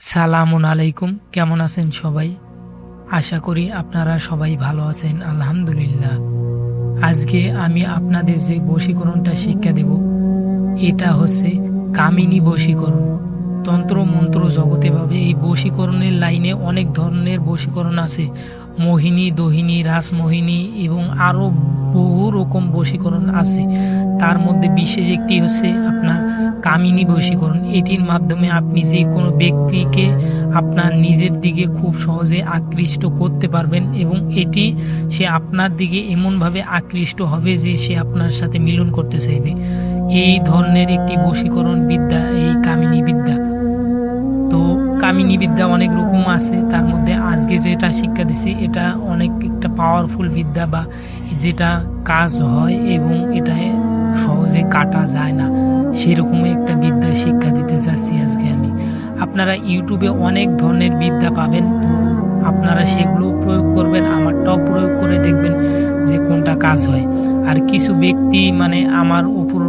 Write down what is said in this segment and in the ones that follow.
সালামুন আলাইকুম। কেমন আছেন সবাই? আশা করি আপনারা সবাই ভালো আছেন। আলহামদুলিল্লাহ। আজকে আমি আপনাদের যে বশীকরণটা শিক্ষা দেব, এটা হচ্ছে কামিনী বশীকরণ। তন্ত্র মন্ত্র জগতে ভাবে এই বশীকরণের লাইনে অনেক ধরনের বশীকরণ আছে। মোহিনী, দহিনী, রাসমোহিনী এবং আরও বহু রকম বশীকরণ আছে। তার মধ্যে বিশেষ একটি হচ্ছে আপনার কামিনী বশীকরণ। এটির মাধ্যমে আপনি যে কোনো ব্যক্তিকে আপনার নিজের দিকে খুব সহজে আকৃষ্ট করতে পারবেন এবং এটি সে আপনার দিকে এমনভাবে আকৃষ্ট হবে যে সে আপনার সাথে মিলন করতে চাইবে। এই ধরনের একটি বশীকরণ বিদ্যা এই কামিনী বিদ্যা। তো কামিনী বিদ্যা অনেক রকম আছে, তার মধ্যে আজকে যেটা শিক্ষা দিছি এটা অনেক একটা পাওয়ারফুল বিদ্যা বা যেটা কাজ হয় এবং এটা সহজে কাটা যায় না, সেরকমই একটা বিদ্যা শিক্ষা দিতে যাচ্ছি আজকে আমি। আপনারা ইউটিউবে অনেক ধরনের বিদ্যা পাবেন, তো আপনারা সেগুলো প্রয়োগ করবেন, আমারটাও প্রয়োগ করে দেখবেন যে কোনটা কাজ হয়। আর কিছু ব্যক্তি আমার উপর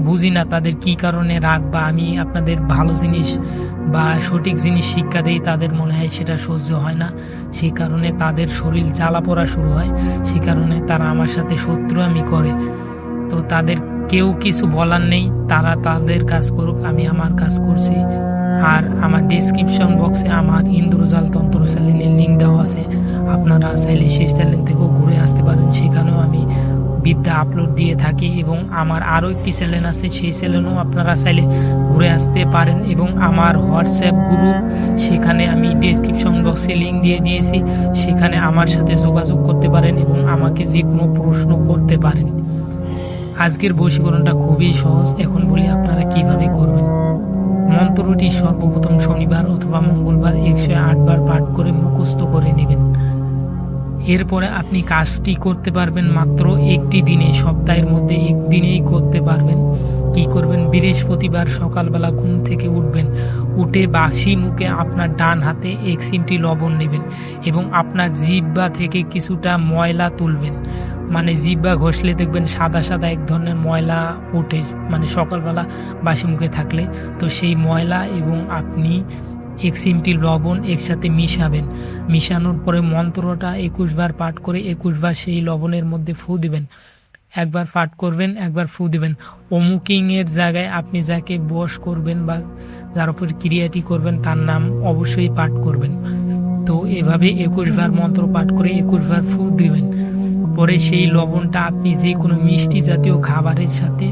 বুঝি না তাদের কি কারণে রাগ, বা আমি আপনাদের ভালো জিনিস বা সঠিক জিনিস শিক্ষা দেই তাদের মনে হয় সেটা সহ্য হয় না, সেই কারণে তাদের শরীর জ্বালা পড়া শুরু হয়, সেই কারণে তারা আমার সাথে শত্রুআমি করে। তো তাদের কেউ কিছু বলার নেই, তারা তাদের কাজ করুক, আমি আমার কাজ করছি। আর আমার ডেসক্রিপশন বক্সে আমার ইন্দ্রজাল তন্ত্র চ্যানেলের লিঙ্ক দেওয়া আছে, আপনারা চাইলে সেই চ্যানেল থেকেও ঘুরে আসতে পারেন, সেখানেও আমি বিদ্যা আপলোড দিয়ে থাকি। এবং আমার আরও একটি চ্যানেল আছে, সেই চ্যানেলেও আপনারা চাইলে ঘুরে আসতে পারেন। এবং আমার হোয়াটসঅ্যাপ গ্রুপ, সেখানে আমি ডেসক্রিপশন বক্সে লিঙ্ক দিয়ে দিয়েছি, সেখানে আমার সাথে যোগাযোগ করতে পারেন এবং আমাকে যে কোনো প্রশ্ন করতে পারেন। আজকের বশীকরণটা খুবই সহজ, এখন বলি আপনারা কিভাবে করবেন। মন্ত্রটি সর্বপ্রথম শনিবার অথবা মঙ্গলবার 108 বার পাঠ করে মুখস্থ করে নেবেন। এরপরে আপনি কাজটি করতে পারবেন মাত্র একটি দিনে, সপ্তাহের মধ্যে একদিনেই করতে পারবেন। কি করবেন? বৃহস্পতিবার সকালবেলা ঘুম থেকে উঠবেন, উঠে বাসি মুখে আপনার ডান হাতে 1 চিমটি লবণ নেবেন এবং আপনার জিহ্বা থেকে কিছুটা ময়লা তুলবেন। জিহ্বা ঘষলে দেখবেন সাদা সাদা এক ধরনের ময়লা ওঠে, সকালবেলা বাসি মুখে থাকলে। তো সেই ময়লা এবং আপনি 1 চিমটি লবণ একসাথে মিশাবেন। মিশানোর পরে মন্ত্রটা 21 বার পাঠ করে 21 বার সেই লবণের মধ্যে ফু দিবেন। একবার পাঠ করবেন, একবার ফু দিবেন। অমুকিংয়ের জায়গায় আপনি যাকে বশ করবেন বা যার উপর ক্রিয়াটি করবেন তার নাম অবশ্যই পাঠ করবেন। তো এভাবে 21 বার মন্ত্র পাঠ করে 21 বার ফু দিবেন। পরে সেই লবণটা আপনি যে কোনো মিষ্টি জাতীয় খাবারের সাথে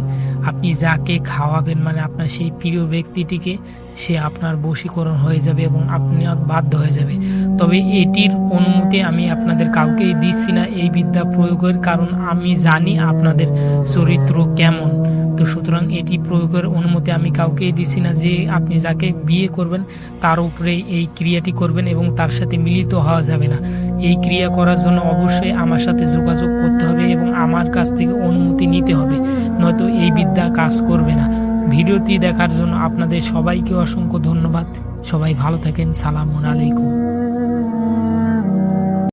আপনি যাকে খাওয়াবেন, আপনার সেই প্রিয় ব্যক্তিটিকে, সে আপনার বশীকরণ হয়ে যাবে এবং আপনি বাধ্য হয়ে যাবে। তবে এটির অনুমতি আমি আপনাদের কাউকেই দিচ্ছি না এই বিদ্যা প্রয়োগের, কারণ আমি জানি আপনাদের চরিত্র কেমন। তো সুতরাং এটি প্রয়োগের অনুমতি আমি কাউকেই দিচ্ছি না। যে আপনি যাকে বিয়ে করবেন তার উপরে এই ক্রিয়াটি করবেন এবং তার সাথে মিলিত হওয়া যাবে না। এই ক্রিয়া করার জন্য অবশ্যই আমার সাথে যোগাযোগ করতে হবে এবং আমার কাছ থেকে অনুমতি নিতে হবে, নয়তো এই বিদ্যা কাজ করবে না। ভিডিওটি দেখার জন্য আপনাদের সবাইকে অসংখ্য ধন্যবাদ। সবাই ভালো থাকেন। সালামুন আলাইকুম।